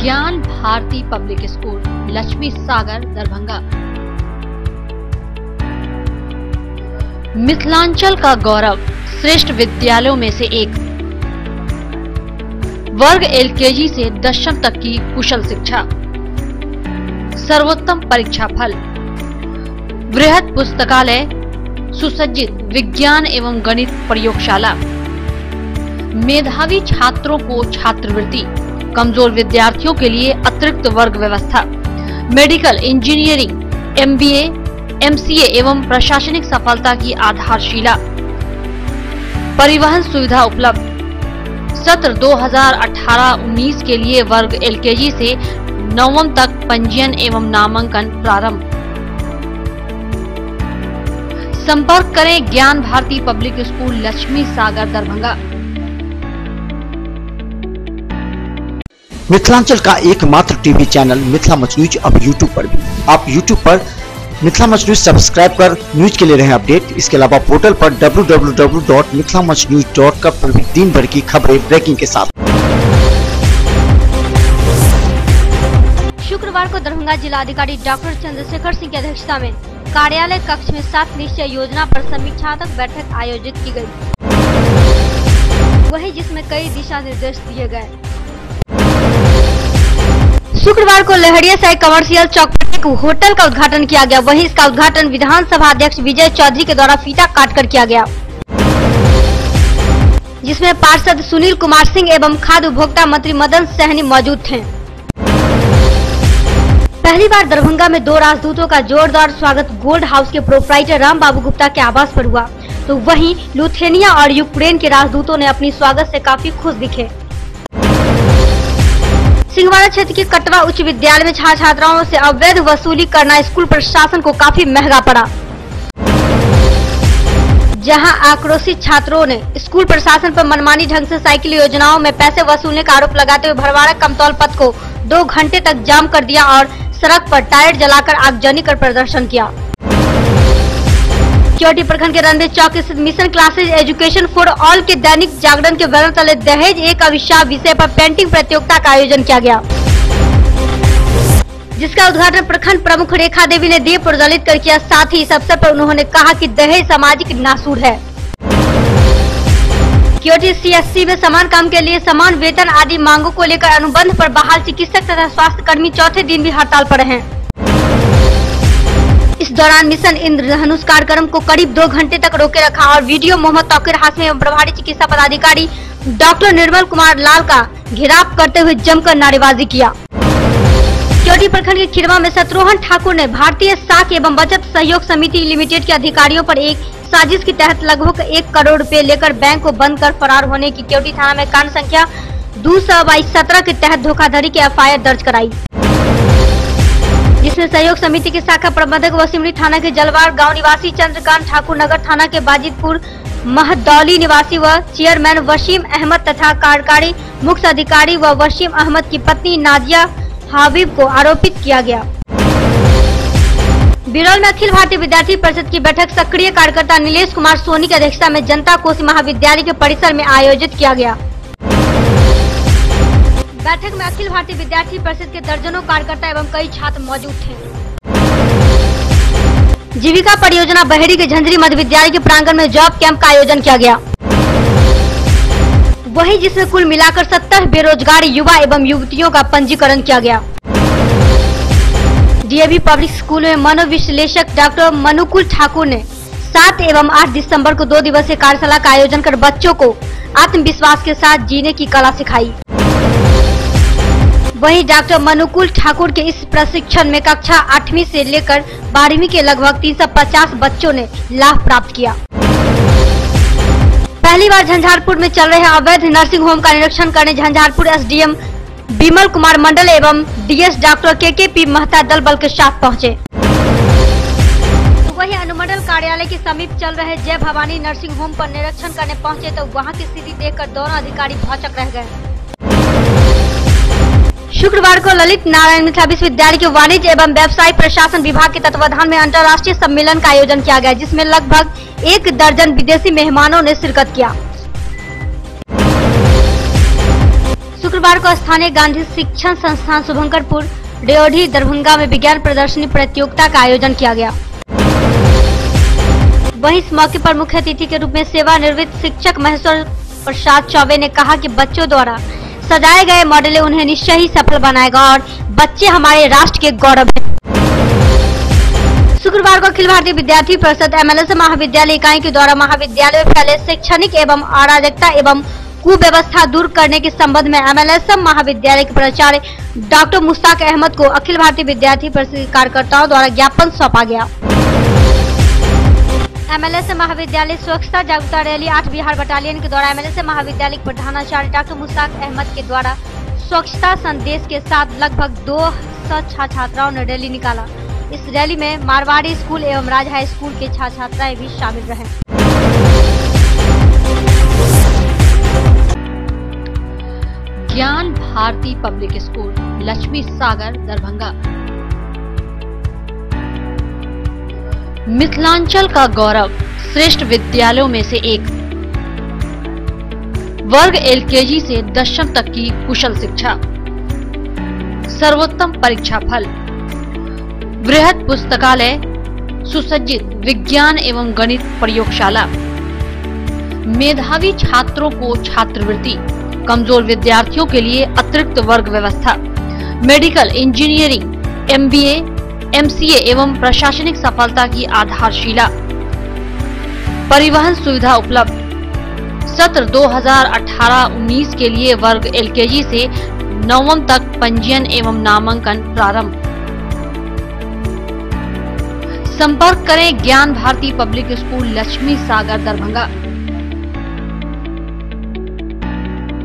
ज्ञान Bharti public school Lakshmi सागर दरभंगा। मिथिलांचल का गौरव, श्रेष्ठ विद्यालयों में से एक। वर्ग एलकेजी से दशम तक की कुशल शिक्षा, सर्वोत्तम परीक्षा फल, वृहद पुस्तकालय, सुसज्जित विज्ञान एवं गणित प्रयोगशाला, मेधावी छात्रों को छात्रवृत्ति, कमजोर विद्यार्थियों के लिए अतिरिक्त वर्ग व्यवस्था, मेडिकल, इंजीनियरिंग, एमबीए, एमसीए एवं प्रशासनिक सफलता की आधारशिला, परिवहन सुविधा उपलब्ध। सत्र 2018-19 के लिए वर्ग एलकेजी से नवम तक पंजीयन एवं नामांकन प्रारंभ। संपर्क करें ज्ञान भारती पब्लिक स्कूल लक्ष्मी सागर दरभंगा। मिथिलांचल का एकमात्र TV channel Mithila much news अब यूट्यूब पर भी। आप यूट्यूब पर मिथिला मच न्यूज सब्सक्राइब कर न्यूज के लिए रहे अपडेट। इसके अलावा पोर्टल पर www.mithilamachnews.com पर भी दिन भर की खबरें ब्रेकिंग के साथ। शुक्रवार को दरभंगा जिलाधिकारी डॉक्टर चंद्रशेखर सिंह की अध्यक्षता में कार्यालय कक्ष में 7 निश्चय योजना पर समीक्षात्मक बैठक आयोजित की गई, वही जिसमें कई दिशा निर्देश दिए गए। शुक्रवार को लहरिया साई कमर्शियल चौक पर एक होटल का उद्घाटन किया गया, वहीं इसका उद्घाटन विधानसभा अध्यक्ष विजय चौधरी के द्वारा फीता काटकर किया गया, जिसमें पार्षद सुनील कुमार सिंह एवं खाद्य उपभोक्ता मंत्री मदन सहनी मौजूद थे। पहली बार दरभंगा में 2 राजदूतों का जोरदार स्वागत गोल्ड हाउस के प्रोप्राइटर राम बाबू गुप्ता के आवास पर हुआ, तो वहीं लुथेनिया और यूक्रेन के राजदूतों ने अपनी स्वागत से काफी खुश दिखे। सिंहवाड़ा क्षेत्र के कटवा उच्च विद्यालय में छात्र छात्राओं से अवैध वसूली करना स्कूल प्रशासन को काफी महंगा पड़ा, जहां आक्रोशित छात्रों ने स्कूल प्रशासन पर मनमानी ढंग से साइकिल योजनाओं में पैसे वसूलने का आरोप लगाते हुए भरवाड़ा कमतौल पथ को 2 घंटे तक जाम कर दिया और सड़क पर टायर जलाकर आगजनी कर प्रदर्शन किया। केवटी प्रखंड के रनवे चौक स्थित mission classes education for all के दैनिक जागरण के बैनर तले दहेज एक अभिशाप विषय पर पेंटिंग प्रतियोगिता का आयोजन किया गया, जिसका उद्घाटन प्रखंड प्रमुख रेखा देवी ने दीप प्रज्वलित कर किया। साथ ही इस अवसर पर उन्होंने कहा कि दहेज सामाजिक नासूर है। केवटी सीएससी में समान काम के लिए समान वेतन आदि मांगों को लेकर अनुबंध पर बहाल चिकित्सक तथा स्वास्थ्य कर्मी चौथे दिन भी हड़ताल पर हैं। इस दौरान मिशन इंद्रधनुष कार्यक्रम को करीब 2 घंटे तक रोके रखा और वीडियो मोहम्मद तौकीर हाशमी एवं प्रभारी चिकित्सा पदाधिकारी डॉक्टर निर्मल कुमार लाल का घेराव करते हुए जमकर नारेबाजी किया। केवटी प्रखंड के खिरवा में शत्रुघ्न ठाकुर ने भारतीय साख एवं बचत सहयोग समिति लिमिटेड के अधिकारियों पर एक साजिश के तहत लगभग 1 करोड़ रुपए लेकर बैंक को बंद कर फरार होने की केवटी थाना में कांड संख्या 222-17 के तहत धोखाधड़ी की एफआईआर दर्ज कराई, जिसमें सहयोग समिति के शाखा प्रबंधक व सिमरी थाना के जलवार गांव निवासी चंद्रकांत ठाकुर, नगर थाना के बाजिदपुर महदौली निवासी व चेयरमैन वसीम अहमद तथा कार्यकारी मुख्य अधिकारी व वसीम अहमद की पत्नी नादिया हाबिब को आरोपित किया गया। बिरौल में अखिल भारतीय विद्यार्थी परिषद की बैठक सक्रिय कार्यकर्ता नीलेश कुमार सोनी की अध्यक्षता में जनता कोष महाविद्यालय के परिसर में आयोजित किया गया। बैठक में अखिल भारतीय विद्यार्थी परिषद के दर्जनों कार्यकर्ता एवं कई छात्र मौजूद थे। जीविका परियोजना बहेड़ी के झंझरी मध्य विद्यालय के प्रांगण में जॉब कैंप का आयोजन किया गया, वहीं जिसमें कुल मिलाकर 70 बेरोजगार युवा एवं युवतियों का पंजीकरण किया गया। डीएवी पब्लिक स्कूल में मनोविश्लेषक डॉक्टर मनुकुल ठाकुर ने 7 एवं 8 दिसंबर को 2 दिवसीय कार्यशाला का आयोजन कर बच्चों को आत्मविश्वास के साथ जीने की कला सिखाई। वहीं डॉक्टर मनुकुल ठाकुर के इस प्रशिक्षण में कक्षा 8वीं से लेकर 12वीं के लगभग 350 बच्चों ने लाभ प्राप्त किया। पहली बार झंझारपुर में चल रहे अवैध नर्सिंग होम का निरीक्षण करने झंझारपुर एसडीएम विमल कुमार मंडल एवं डीएस डॉक्टर केकेपी महता दल बल के साथ पहुंचे। तो वहीं अनुमंडल कार्यालय के समीप चल रहे जय भवानी नर्सिंग होम पर निरीक्षण करने पहुंचे तो वहां की स्थिति देखकर दोनों अधिकारी भौचक रह गए। शुक्रवार को ललित नारायण मिथिला विश्वविद्यालय के वाणिज्य एवं व्यवसाय प्रशासन विभाग के तत्वाधान में अंतर्राष्ट्रीय सम्मेलन का आयोजन किया गया, जिसमें लगभग 1 दर्जन विदेशी मेहमानों ने शिरकत किया। शुक्रवार को स्थानीय गांधी शिक्षण संस्थान शुभंकरपुर रेवढ़ी दरभंगा में विज्ञान प्रदर्शनी प्रतियोगिता का आयोजन किया गया। वहीं इस मौके पर मुख्य अतिथि के रूप में सेवानिवृत्त शिक्षक महेश्वर प्रसाद चौबे ने कहा कि बच्चों द्वारा सजाए गए मॉडल उन्हें निश्चय ही सफल बनाएगा और बच्चे हमारे राष्ट्र के गौरव हैं। शुक्रवार को अखिल भारतीय विद्यार्थी परिषद MLS महाविद्यालय इकाई के द्वारा महाविद्यालय में फैले शैक्षणिक एवं अराजकता एवं कुव्यवस्था दूर करने के संबंध में MLS महाविद्यालय के प्राचार्य डॉक्टर मुश्ताक अहमद को अखिल भारतीय विद्यार्थी परिषद के कार्यकर्ताओं द्वारा ज्ञापन सौंपा गया। MLS महाविद्यालय स्वच्छता जागरूकता रैली 8 बिहार बटालियन के द्वारा MLS महाविद्यालय के प्रधानाचार्य डॉक्टर मुश्ताक अहमद के द्वारा स्वच्छता संदेश के साथ लगभग 200 छात्र छात्राओं ने रैली निकाला। इस रैली में मारवाड़ी स्कूल एवं राज हाई स्कूल के छात्र छात्राएं भी शामिल रहे। ज्ञान भारती पब्लिक स्कूल लक्ष्मी सागर दरभंगा मिथिलांचल का गौरव श्रेष्ठ विद्यालयों में से एक। वर्ग LKG से 10वीं तक की कुशल शिक्षा, सर्वोत्तम परीक्षा फल, बृहद पुस्तकालय, सुसज्जित विज्ञान एवं गणित प्रयोगशाला, मेधावी छात्रों को छात्रवृत्ति, कमजोर विद्यार्थियों के लिए अतिरिक्त वर्ग व्यवस्था, मेडिकल इंजीनियरिंग, MBA, MCA एवं प्रशासनिक सफलता की आधारशिला, परिवहन सुविधा उपलब्ध। सत्र 2018-19 के लिए वर्ग LKG से 9वीं तक पंजीयन एवं नामांकन प्रारंभ। संपर्क करें ज्ञान भारती पब्लिक स्कूल लक्ष्मी सागर दरभंगा।